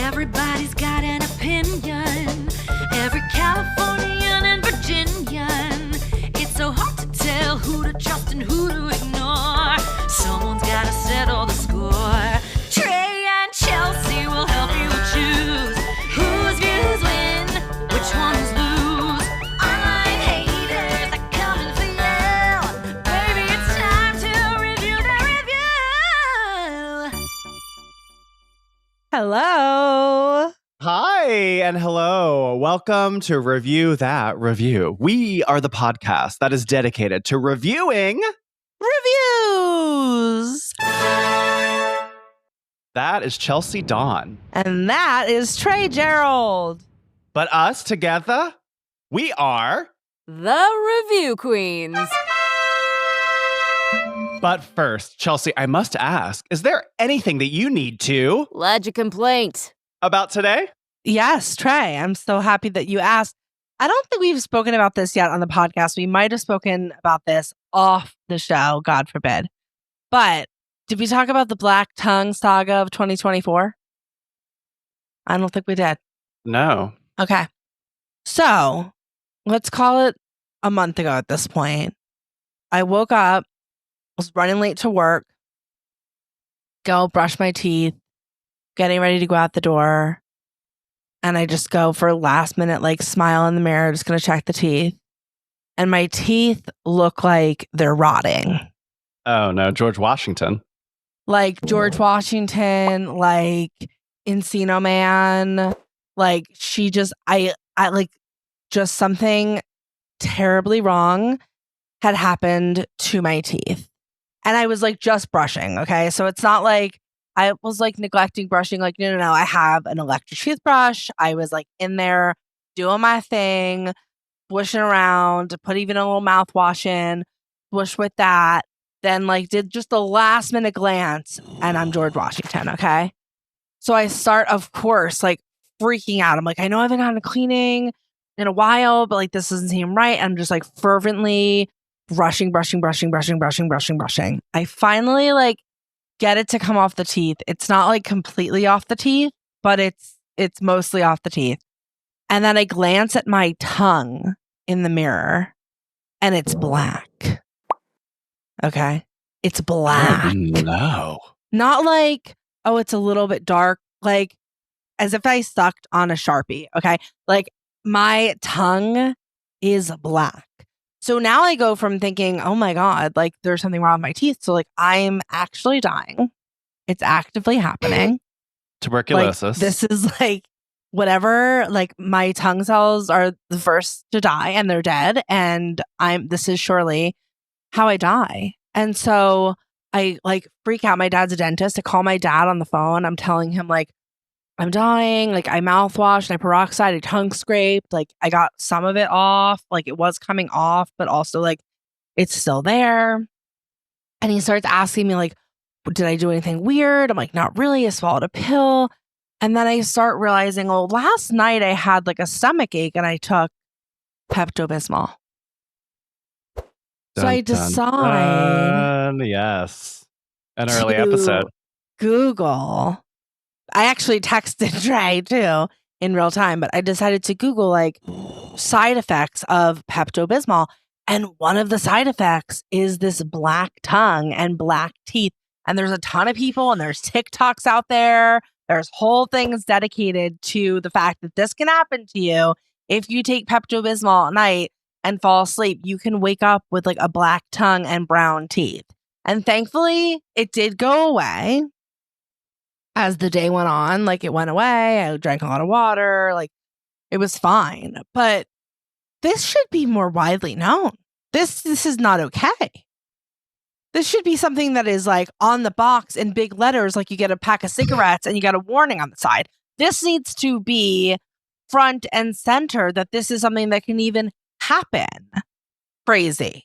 Everybody's got an opinion. Every Californian and Virginian. It's so hard to tell who to trust and who to ignore. Someone's gotta settle the score. Trey and Chelsey will help you choose whose views win, which ones lose. Online haters are coming for you. Baby, it's time to review the review. Hello. Hi and hello. Welcome to Review That Review. We are the podcast that is dedicated to reviewing Reviews. That is Chelsey Donn. And that is Trey Gerrald. But us together, we are The Review Queens. But first, Chelsey, I must ask, is there anything that you need to Lodge a complaint. about today? Yes, Trey. I'm so happy that you asked. I don't think we've spoken about this yet on the podcast. We might have spoken about this off the show, God forbid. But did we talk about the Black Tongue Saga of 2024? I don't think we did. No. Okay. So let's call it a month ago at this point. I woke up, was running late to work, go brush my teeth, getting ready to go out the door. And I just go for a last minute, smile in the mirror, just going to check the teeth. And my teeth look like they're rotting. Oh, no. George Washington. Like George Washington, like Encino Man. Like she just, just something terribly wrong had happened to my teeth. And I was just brushing. Okay. So it's not like I was neglecting brushing. No. I have an electric toothbrush. I was in there doing my thing, swishing around, put even a little mouthwash in, swish with that. Then did just a last minute glance and I'm George Washington. Okay. So I start, of course, freaking out. I'm I know I haven't gotten a cleaning in a while, but this doesn't seem right. I'm just fervently brushing. I finally get it to come off the teeth. It's not completely off the teeth, but it's mostly off the teeth. And then I glance at my tongue in the mirror and it's black. Okay. It's black. Oh, no. Not oh, it's a little bit dark, as if I sucked on a Sharpie. Okay. My tongue is black. So now I go from thinking, oh my God, there's something wrong with my teeth. So I'm actually dying. It's actively happening. Tuberculosis. This is whatever, my tongue cells are the first to die and they're dead. And this is surely how I die. And so I freak out. My dad's a dentist. I call my dad on the phone. I'm telling him I'm dying. I mouthwashed, I peroxide, I tongue scraped. I got some of it off. It was coming off, but also it's still there. And he starts asking me did I do anything weird? I'm not really. I swallowed a pill. And then I start realizing, oh, last night I had a stomach ache and I took Pepto-Bismol. So I decide. Yes. An early episode. Google. I actually texted Trey too in real time, but I decided to Google side effects of Pepto-Bismol. And one of the side effects is this black tongue and black teeth. And there's a ton of people and there's TikToks out there. There's whole things dedicated to the fact that this can happen to you. If you take Pepto-Bismol at night and fall asleep, you can wake up with a black tongue and brown teeth. And thankfully, it did go away. As the day went on, it went away. I drank a lot of water. It was fine. But this should be more widely known. This is not okay. This should be something that is on the box in big letters, you get a pack of cigarettes and you got a warning on the side. This needs to be front and center that this is something that can even happen. Crazy.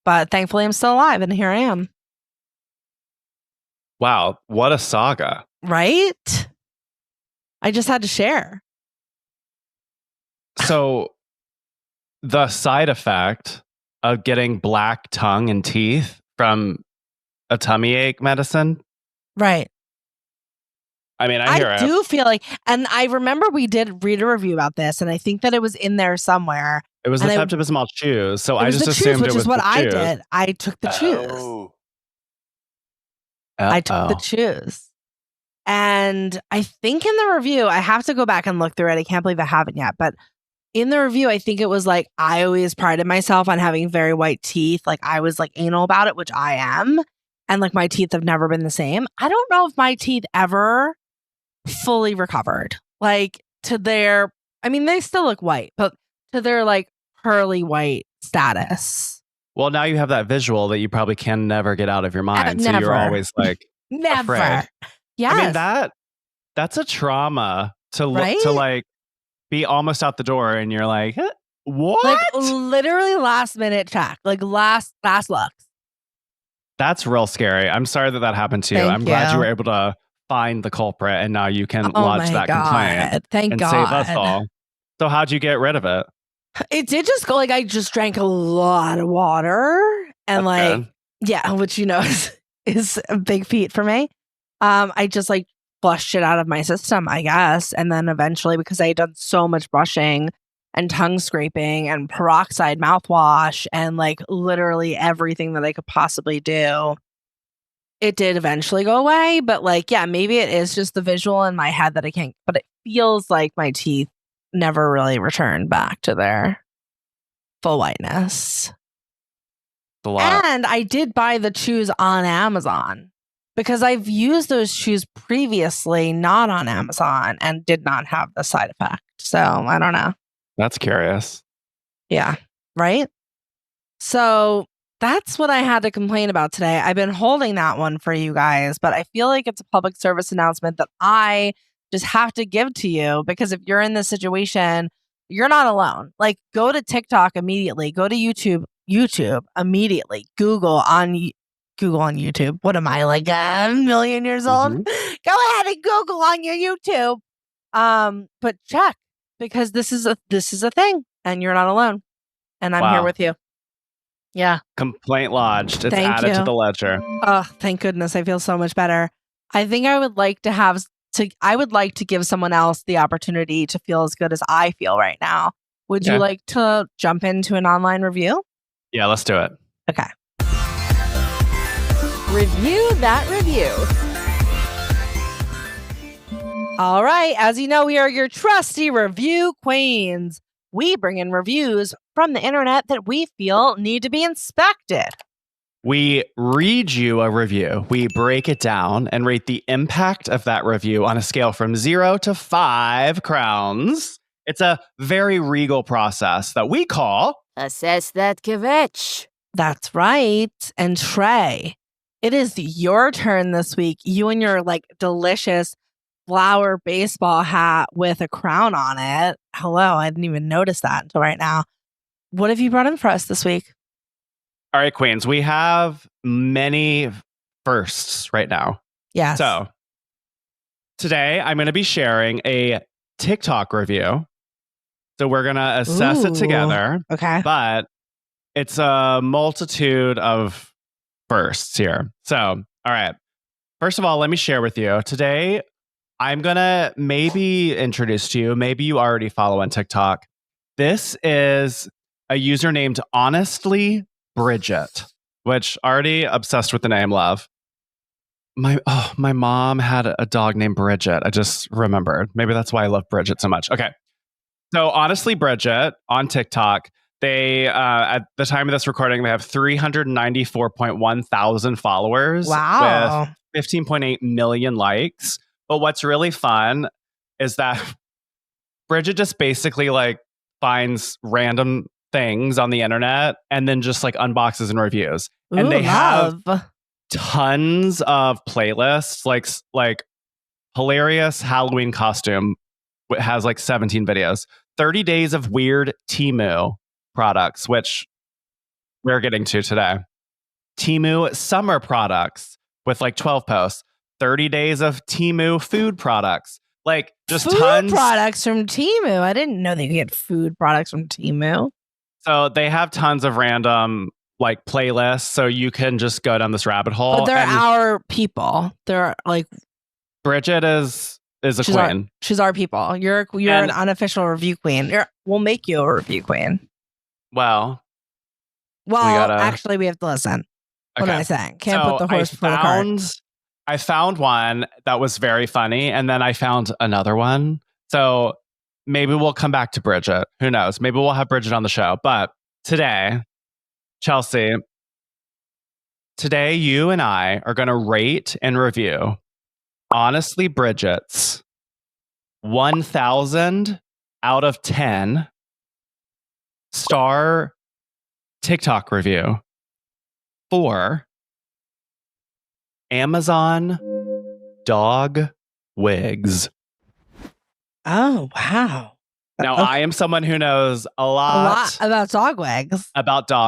But thankfully I'm still alive and here I am. Wow, what a saga. Right? I just had to share. So the side effect of getting black tongue and teeth from a tummy ache medicine? Right. I mean, I hear it. do feel like, and I remember we did read a review about this, and I think that it was in there somewhere. It was the and Pepto-Bismol chews, so It I was just the assumed chews, which it was is what the I chews. did. I took the chews. Oh. I took the chews. And I think in the review, I have to go back and look through it. I can't believe I haven't yet. But in the review, I think it was like, I always prided myself on having very white teeth. Like I was like anal about it, which I am. And like my teeth have never been the same. I don't know if my teeth ever fully recovered. Like to their, I mean, they still look white, but to their like pearly white status. Well, now you have that visual that you probably can never get out of your mind. So Never. you're always like, Never. afraid. Yes. I mean, that's a trauma to look Right? to like be almost out the door and you're like, what? Like literally last minute check. Like last looks. That's real scary. I'm sorry that happened to you. Thank I'm glad you. you were able to find the culprit and now you can Oh lodge my that complaint God. Thank and God. save us all. So how'd you get rid of it? It did just go like I just drank a lot of water and That's like good. yeah, which you know is a big feat for me. I just like flushed it out of my system, I guess, and then eventually because I had done so much brushing and tongue scraping and peroxide mouthwash and like literally everything that I could possibly do, it did eventually go away. But like, yeah, maybe it is just the visual in my head that I can't. But it feels like my teeth never really returned back to their full whiteness. A lot. And I did buy the chews on Amazon because I've used those chews previously, not on Amazon, and did not have the side effect. So I don't know. That's curious. Yeah. Right. So that's what I had to complain about today. I've been holding that one for you guys, but I feel like it's a public service announcement that I just have to give to you because if you're in this situation, you're not alone. Like go to TikTok immediately, go to YouTube immediately, Google on YouTube. What am I, like a million years old? Mhm. Go ahead and Google on your YouTube. But check because this is a thing and you're not alone. And I'm here Wow. with you. Yeah. Complaint lodged. It's Thank added to you. the ledger. Oh, thank goodness. I feel so much better. I think I would like to give someone else the opportunity to feel as good as I feel right now. Would you Okay. like to jump into an online review? Yeah, let's do it. Okay. Review that review. All right. As you know, we are your trusty review queens. We bring in reviews from the internet that we feel need to be inspected. We read you a review. We break it down and rate the impact of that review on a scale from 0 to 5 crowns. It's a very regal process that we call Assess that kvetch. That's right. And Trey, it is your turn this week. You and your like delicious flower baseball hat with a crown on it. Hello, I didn't even notice that until right now. What have you brought in for us this week? All right, Queens. We have many firsts right now. Yes. So today I'm going to be sharing a TikTok review. So we're going to assess it Ooh. together, Okay. but it's a multitude of firsts here. So, all right. First of all, let me share with you. Today, I'm going to maybe introduce to you, maybe you already follow on TikTok. This is a user named Honestly Bridget, which already obsessed with the name, love. My mom had a dog named Bridget. I just remembered. Maybe that's why I love Bridget so much. Okay. So Honestly Bridget on TikTok, they at the time of this recording, they have 394.1 thousand followers. Wow. With 15.8 million likes. But what's really fun is that Bridget just basically like finds random things on the internet and then just like unboxes and reviews. And Ooh, they have love. tons of playlists, like hilarious Halloween costume has like 17 videos, 30 days of weird Temu products, which we're getting to today. Temu summer products with like 12 posts, 30 days of Temu food products, like just food tons. products from Temu. I didn't know they could get food products from Temu. So they have tons of random like playlists, so you can just go down this rabbit hole. But they're and our people. They're like Bridget is is a queen. She's our people. You're an unofficial review queen. We'll make you a review queen. Well, actually, we have to listen. What am I saying? Can't put the horse before the cart. I found one that was very funny, and then I found another one. So maybe we'll come back to Bridget. Who knows? Maybe we'll have Bridget on the show. But today, Chelsey, you and I are going to rate and review Honestly Bridget's 1,000 out of 10 star TikTok review for Amazon dog wigs. Oh, wow. Now, I am someone who knows a lot about dog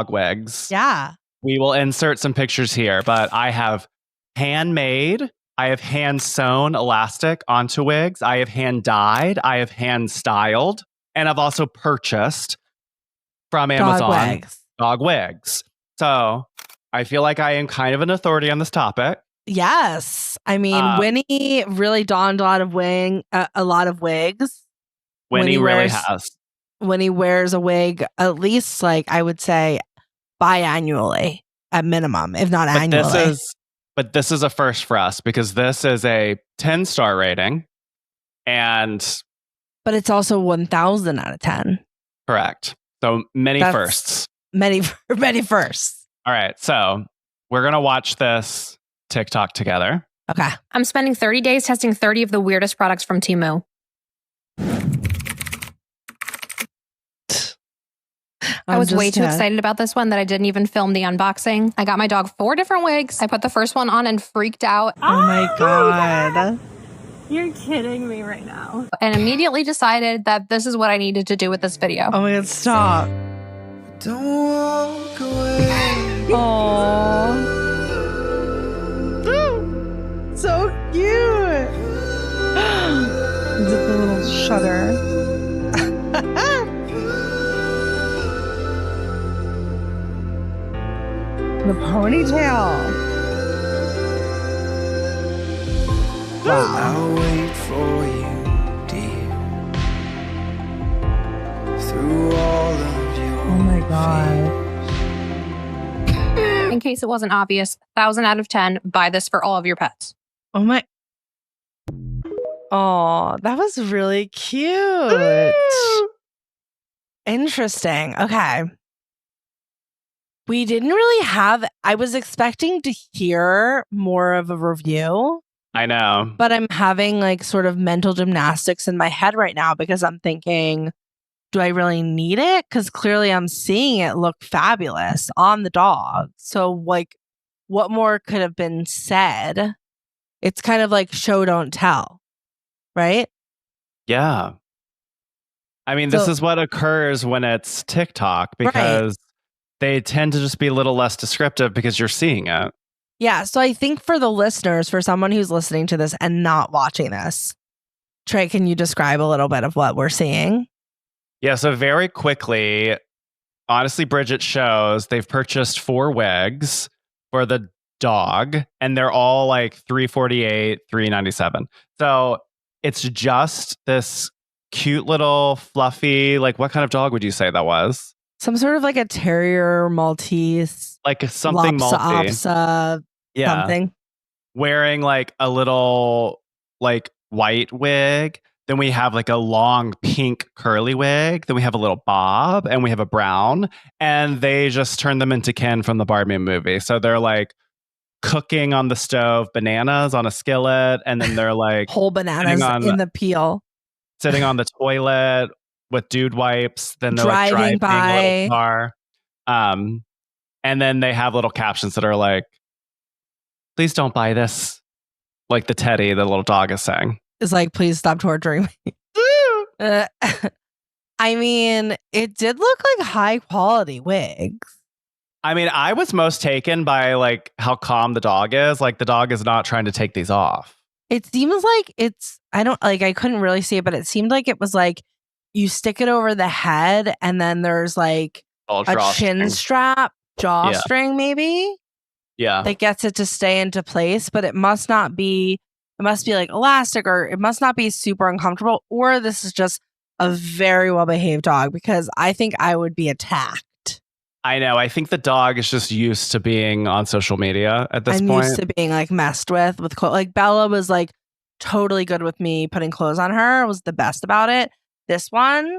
wigs. Yeah. We will insert some pictures here, but I have handmade, I have hand sewn elastic onto wigs. I have hand dyed, I have hand styled, and I've also purchased from Amazon dog wigs. So I feel like I am kind of an authority on this topic. Yes. I mean, Winnie really donned a lot of wigs. Winnie really has. Winnie wears a wig at least, like, I would say, biannually at minimum, if not annually. But this is a first for us because this is a 10-star rating. But it's also 1,000 out of 10. Correct. So many firsts. Many firsts. All right. So we're going to watch this TikTok together. Okay. I'm spending 30 days testing 30 of the weirdest products from Temu. I was way too excited about this one that I didn't even film the unboxing. I got my dog 4 different wigs. I put the first one on and freaked out. Oh my God. You're kidding me right now. And immediately decided that this is what I needed to do with this video. Oh my God, stop. Don't walk away. Aww. So cute. Is it the little shutter? The ponytail. Wow. I'll wait for you, dear. Through all of your Oh my God. In case it wasn't obvious, 1,000 out of 10, buy this for all of your pets. Oh my. Oh, that was really cute. Interesting. Okay. We didn't really have, I was expecting to hear more of a review. I know. But I'm having like sort of mental gymnastics in my head right now because I'm thinking, do I really need it? Because clearly I'm seeing it look fabulous on the dog. So like, what more could have been said? It's kind of like show, don't tell, right? Yeah. I mean, this is what occurs when it's TikTok because they tend to just be a little less descriptive because you're seeing it. Yeah. So I think for the listeners, for someone who's listening to this and not watching this, Trey, can you describe a little bit of what we're seeing? Yeah. So very quickly, Honestly Bridget shows they've purchased 4 wigs for the dog and they're all like $348, $397. So it's just this cute little fluffy, like what kind of dog would you say that was? Some sort of like a terrier Maltese. Like something Maltese. Something. Wearing like a little like white wig. Then we have like a long pink curly wig. Then we have a little bob and we have a brown. And they just turned them into Ken from the Barbie movie. So they're like cooking on the stove, bananas on a skillet. And then they're like whole bananas in the peel. Sitting on the toilet with dude wipes. Then they're driving like driving by a little car. And then they have little captions that are like, please don't buy this. Like the Teddy, the little dog is saying. It's like, please stop torturing me. I mean, it did look like high quality wigs. I mean, I was most taken by like how calm the dog is. Like the dog is not trying to take these off. It seems like I couldn't really see it, but it seemed like it was like you stick it over the head and then there's like a chin strap, jawstring maybe. Yeah. That gets it to stay into place, but it must not be it must be like elastic, or it must not be super uncomfortable, or this is just a very well behaved dog, because I think I would be attacked. I know. I think the dog is just used to being on social media at this point. Used to being like messed with clothes. Like Bella was like totally good with me putting clothes on her, was the best about it. This one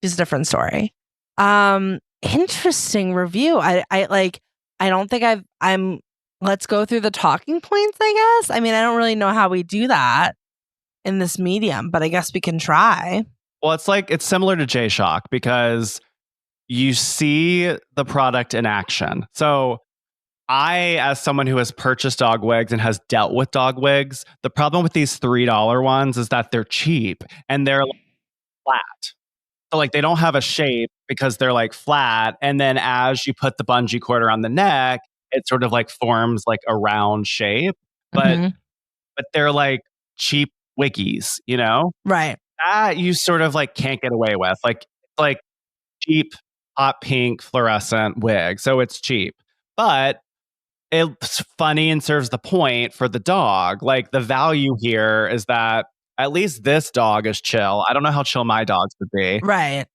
is a different story. Interesting review. I don't think I'm let's go through the talking points, I guess. I mean, I don't really know how we do that in this medium, but I guess we can try. Well, it's similar to J-Shock because you see the product in action. So I, as someone who has purchased dog wigs and has dealt with dog wigs, the problem with these $3 ones is that they're cheap and they're like flat. So like they don't have a shape because they're like flat. And then as you put the bungee cord around the neck, it sort of like forms like a round shape. But they're like cheap wiggies, you know? Right. That you sort of like can't get away with. Like cheap hot pink fluorescent wig. So it's cheap. But it's funny and serves the point for the dog. Like the value here is that at least this dog is chill. I don't know how chill my dogs would be. Right.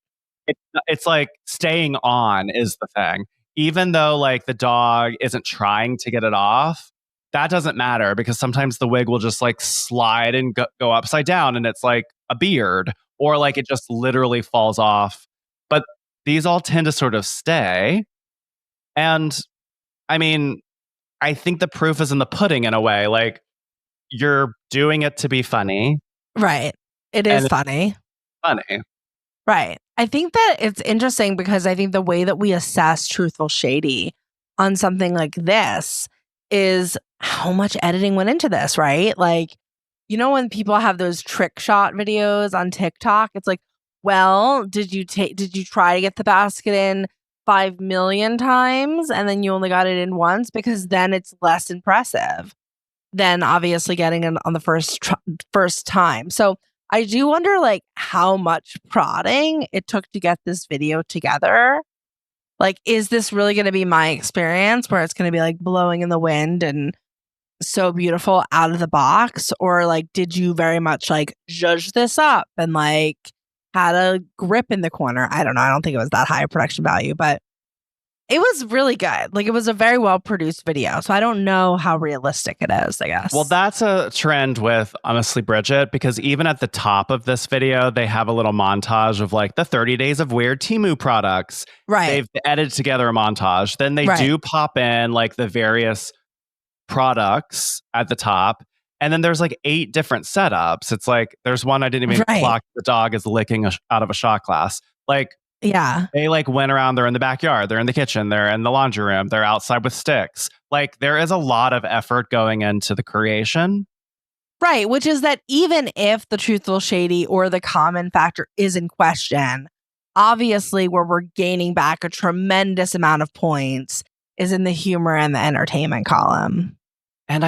It's like staying on is the thing. Even though like the dog isn't trying to get it off, that doesn't matter because sometimes the wig will just like slide and go upside down and it's like a beard, or like it just literally falls off. But these all tend to sort of stay. And I mean, I think the proof is in the pudding in a way. Like you're doing it to be funny. Right. It is funny. Funny. Right. I think that it's interesting because I think the way that we assess truthful shady on something like this is how much editing went into this, right? Like, you know, when people have those trick shot videos on TikTok, it's like, well, did you try to get the basket in 5 million times and then you only got it in once? Because then it's less impressive than obviously getting it on the first time. So I do wonder like how much prodding it took to get this video together. Like, is this really going to be my experience where it's going to be like blowing in the wind and so beautiful out of the box? Or like, did you very much like judge this up and like had a grip in the corner? I don't know. I don't think it was that high of production value, but it was really good. Like it was a very well produced video. So I don't know how realistic it is, I guess. Well, that's a trend with Honestly Bridget, because even at the top of this video, they have a little montage of like the 30 days of weird Temu products. Right. They've edited together a montage. Then they do pop in like the various products at the top. And then there's like 8 different setups. It's like, there's one I didn't even clock. The dog is licking out of a shot glass. Like, yeah, they like went around. They're in the backyard. They're in the kitchen. They're in the laundry room. They're outside with sticks. Like there is a lot of effort going into the creation. Right. Which is that even if the truthful shady or the common factor is in question, obviously where we're gaining back a tremendous amount of points is in the humor and the entertainment column. And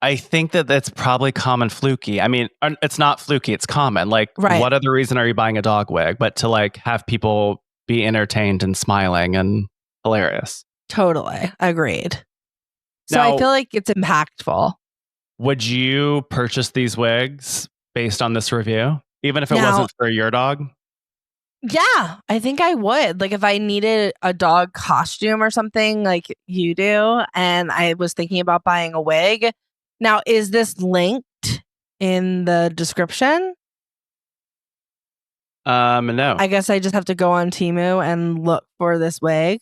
I think that that's probably common fluky. I mean, it's not fluky, it's common. Like, what other reason are you buying a dog wig but to like have people be entertained and smiling and hilarious? Totally. Agreed. So now, I feel like it's impactful. Would you purchase these wigs based on this review? Even if it wasn't for your dog? Yeah, I think I would. Like if I needed a dog costume or something like you do, and I was thinking about buying a wig. Now, is this linked in the description? No. I guess I just have to go on Temu and look for this wig.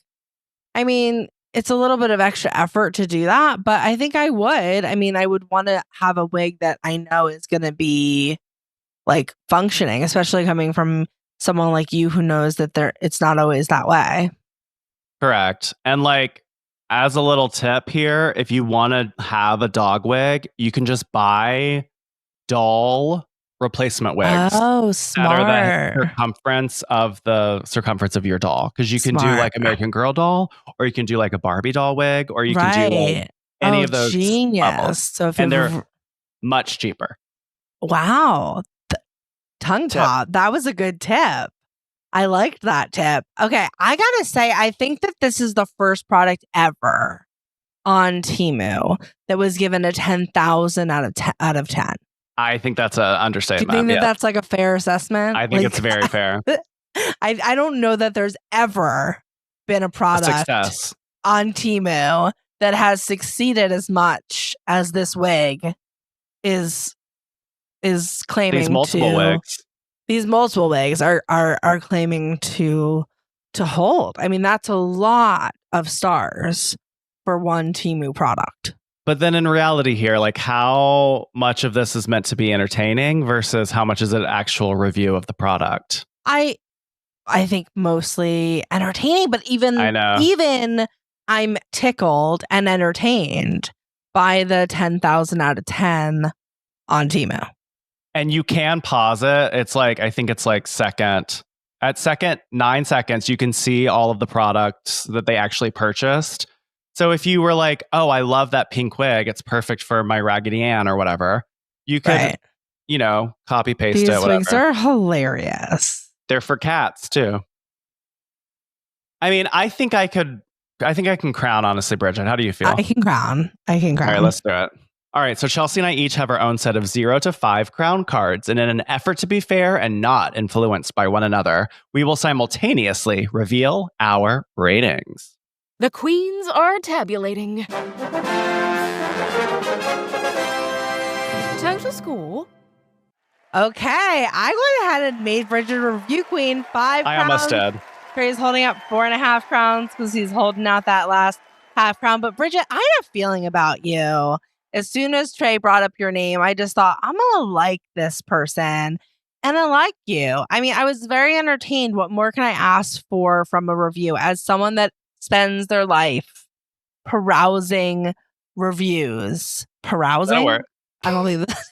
I mean, it's a little bit of extra effort to do that, but I think I would. I mean, I would want to have a wig that I know is going to be like functioning, especially coming from someone like you who knows that it's not always that way. Correct. And like, as a little tip here, if you want to have a dog wig, you can just buy doll replacement wigs. Oh, smart. That are the circumference of your doll. Because you can do like American Girl doll, or you can do like a Barbie doll wig, or you can do like any of those. Genius. Levels. So if they're much cheaper. Wow. Tongue top. That was a good tip. I liked that tip. Okay, I gotta say, I think that this is the first product ever on Temu that was given a 10,000 out of 10? I think that's an understatement. Do you think that's like a fair assessment? I think it's very fair. I don't know that there's ever been a product on Temu that has succeeded as much as this wig is claiming. These multiple wigs. These multiple wigs are claiming to hold. I mean, that's a lot of stars for one Temu product. But then in reality here, like how much of this is meant to be entertaining versus how much is an actual review of the product? I think mostly entertaining, but even I'm tickled and entertained by the 10,000 out of 10 on Temu. And you can pause it. It's like, I think it's like at second 9 seconds, you can see all of the products that they actually purchased. So if you were like, oh, I love that pink wig, it's perfect for my Raggedy Ann or whatever, you could, copy paste it. These wigs are hilarious. They're for cats too. I mean, I think I can crown, honestly, Bridget. How do you feel? I can crown. All right, let's do it. All right, so Chelsey and I each have our own set of 0 to 5 crown cards, and in an effort to be fair and not influenced by one another, we will simultaneously reveal our ratings. The queens are tabulating. Total score. Okay, I went ahead and made Bridget a review queen. 5 crowns. I almost did. Trey's holding up 4.5 crowns because he's holding out that last half crown. But Bridget, I had a feeling about you. As soon as Trey brought up your name, I just thought, I'm going to like this person. And I like you. I mean, I was very entertained. What more can I ask for from a review? As someone that spends their life perusing reviews. Perusing? I don't believe this.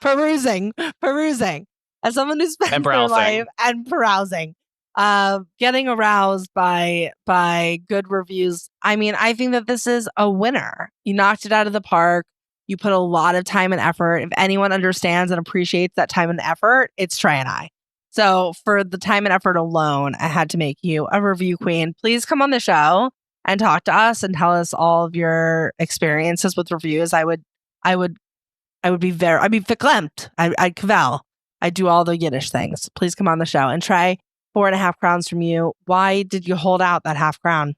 Perusing. As someone who spends their life and perusing. Getting aroused by good reviews. I mean, I think that this is a winner. You knocked it out of the park. You put a lot of time and effort. If anyone understands and appreciates that time and effort, it's Trey and I. So for the time and effort alone, I had to make you a review queen. Please come on the show and talk to us and tell us all of your experiences with reviews. I'd be verklempt. I'd kvel. I'd do all the Yiddish things. Please come on the show. And Trey, 4.5 crowns from you. Why did you hold out that half crown?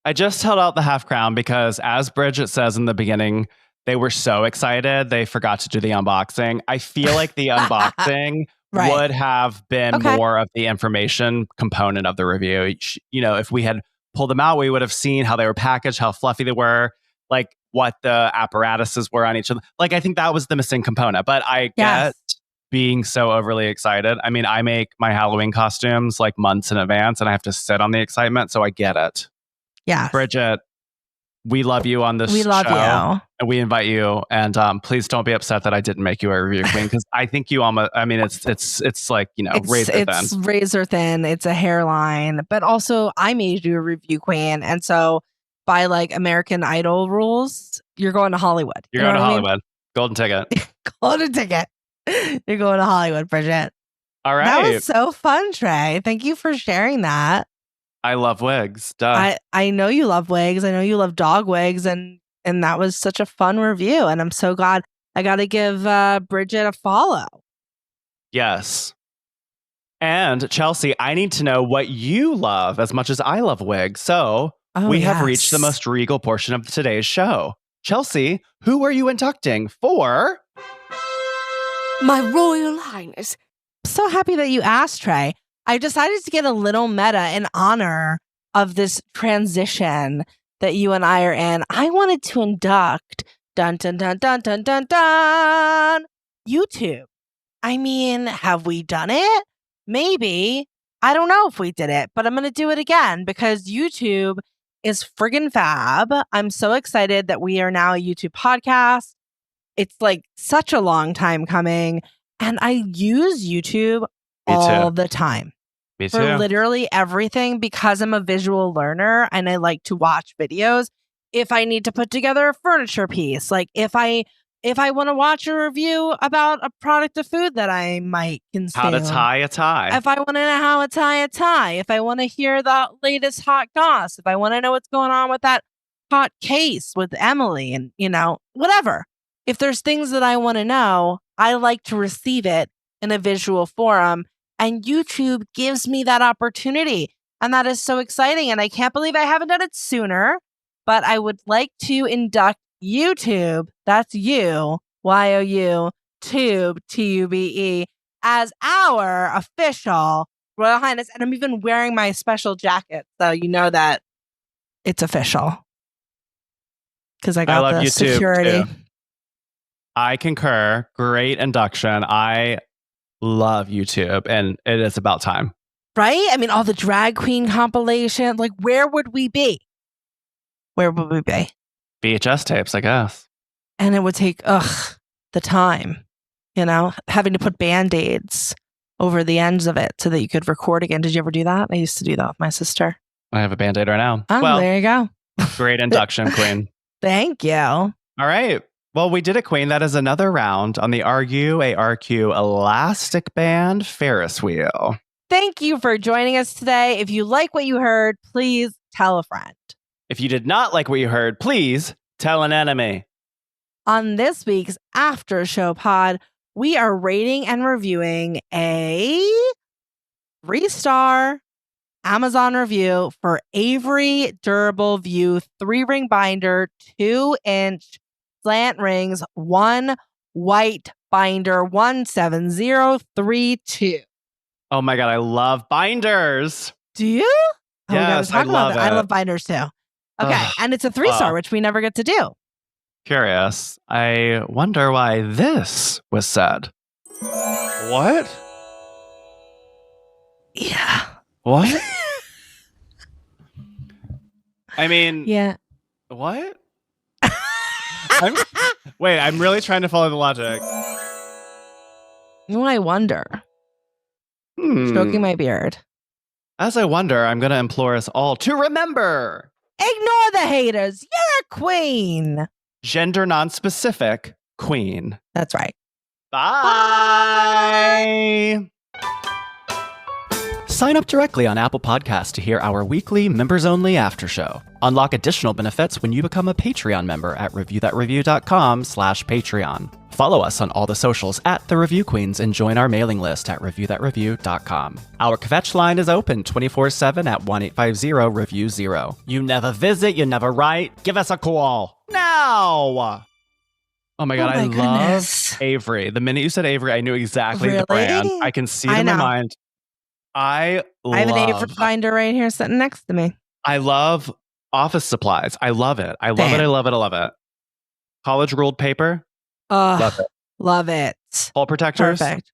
I just held out the half crown because, as Bridget says in the beginning, they were so excited they forgot to do the unboxing. I feel like the unboxing would have been more of the information component of the review. If we had pulled them out, we would have seen how they were packaged, how fluffy they were, like what the apparatuses were on each of them. Like, I think that was the missing component. But I get being so overly excited. I mean, I make my Halloween costumes like months in advance and I have to sit on the excitement. So I get it. Yeah. Bridget, we love you on this show. We love you. And we invite you. And please don't be upset that I didn't make you a review queen because I think you almost, I mean, it's like, razor thin. It's razor thin. It's a hairline. But also I made you a review queen. And so by like American Idol rules, you're going to Hollywood. You're going to Hollywood. I mean? Golden ticket. Golden ticket. You're going to Hollywood, Bridget. All right. That was so fun, Trey. Thank you for sharing that. I love wigs. Duh. I know you love wigs. I know you love dog wigs. And that was such a fun review. And I'm so glad. I got to give Bridget a follow. Yes. And Chelsey, I need to know what you love as much as I love wigs. So we have reached the most regal portion of today's show. Chelsey, who are you inducting for? My Royal Highness. So happy that you asked, Trey. I decided to get a little meta in honor of this transition that you and I are in. I wanted to induct dun dun dun dun dun dun dun YouTube. I mean, have we done it? Maybe. I don't know if we did it, but I'm going to do it again because YouTube is friggin' fab. I'm so excited that we are now a YouTube podcast. It's like such a long time coming. And I use YouTube all the time. Me too. For literally everything because I'm a visual learner and I like to watch videos. If I need to put together a furniture piece, like if I want to watch a review about a product of food that I might consume. How to tie a tie. If I want to know how to tie a tie. If I want to hear the latest hot goss. If I want to know what's going on with that hot case with Emily and, whatever. If there's things that I want to know, I like to receive it in a visual forum. And YouTube gives me that opportunity. And that is so exciting. And I can't believe I haven't done it sooner. But I would like to induct YouTube, that's you, Y-O-U, Tube, T-U-B-E, as our official Royal Highness. And I'm even wearing my special jacket. So you know that it's official. Because I got the YouTube security. too. I concur. Great induction. I love YouTube. And it is about time. Right? I mean, all the drag queen compilation. Like, where would we be? Where would we be? VHS tapes, I guess. And it would take, the time, having to put Band-Aids over the ends of it so that you could record again. Did you ever do that? I used to do that with my sister. I have a Band-Aid right now. Oh, well, there you go. Great induction, Queen. Thank you. All right. Well, we did it, Queen. That is another round on the RU Elastic Band Ferris wheel. Thank you for joining us today. If you like what you heard, please tell a friend. If you did not like what you heard, please tell an enemy. On this week's After Show Pod, we are rating and reviewing a 3-star Amazon review for Avery Durable View 3-ring binder, 2-inch slant rings, 1 white binder, 17032. Oh my God, I love binders. Do you? Oh, yes, I love it. I love binders too. Okay, and it's a 3-star, which we never get to do. Curious. I wonder why this was said. What? Yeah. What? I mean, yeah. What? I'm really trying to follow the logic. Oh, I wonder. Stroking my beard. As I wonder, I'm going to implore us all to remember. Ignore the haters. You're a queen. Gender non-specific queen. That's right. Bye. Sign up directly on Apple Podcasts to hear our weekly members-only after show. Unlock additional benefits when you become a Patreon member at reviewthatreview.com/Patreon. Follow us on all the socials at The Review Queens and join our mailing list at reviewthatreview.com. Our kvetch line is open 24/7 at 1-850-REVIEW-0. You never visit, you never write. Give us a call now. Oh my God, I love Avery. The minute you said Avery, I knew exactly the brand. I can see it in my mind. I have an Avery binder right here sitting next to me. I love office supplies. I love it. I love it. I love it. I love it. College ruled paper. Love it. Love it. Hole protectors. Perfect.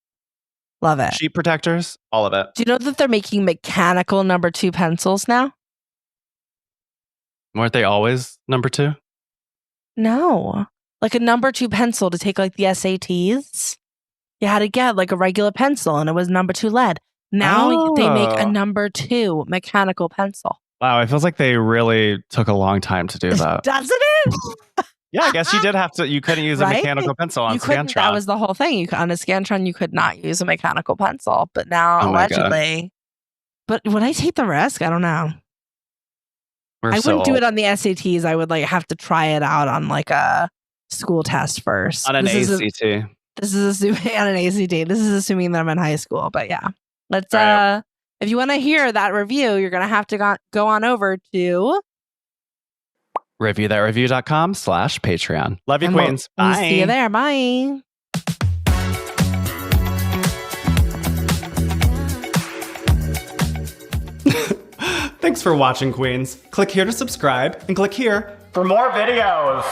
Love it. Sheet protectors. All of it. Do you know that they're making mechanical number 2 pencils now? Weren't they always number 2? No. Like a number 2 pencil to take like the SATs. You had to get like a regular pencil and it was number 2 lead. Now they make a number 2 mechanical pencil. Wow, it feels like they really took a long time to do that. Doesn't it? Yeah, I guess you did have to. You couldn't use a mechanical pencil on Scantron. That was the whole thing. On a Scantron, you could not use a mechanical pencil. But now, allegedly. But would I take the risk? I don't know. I wouldn't do it on the SATs. I would have to try it out on like a school test first. On an ACT. This is assuming on an ACT. This is assuming that I'm in high school. But yeah, let's. If you want to hear that review, you're gonna have to go on over to reviewthatreview.com/Patreon. Love you, Queens. Bye. We'll see you there. Bye. Thanks for watching, Queens. Click here to subscribe and click here for more videos.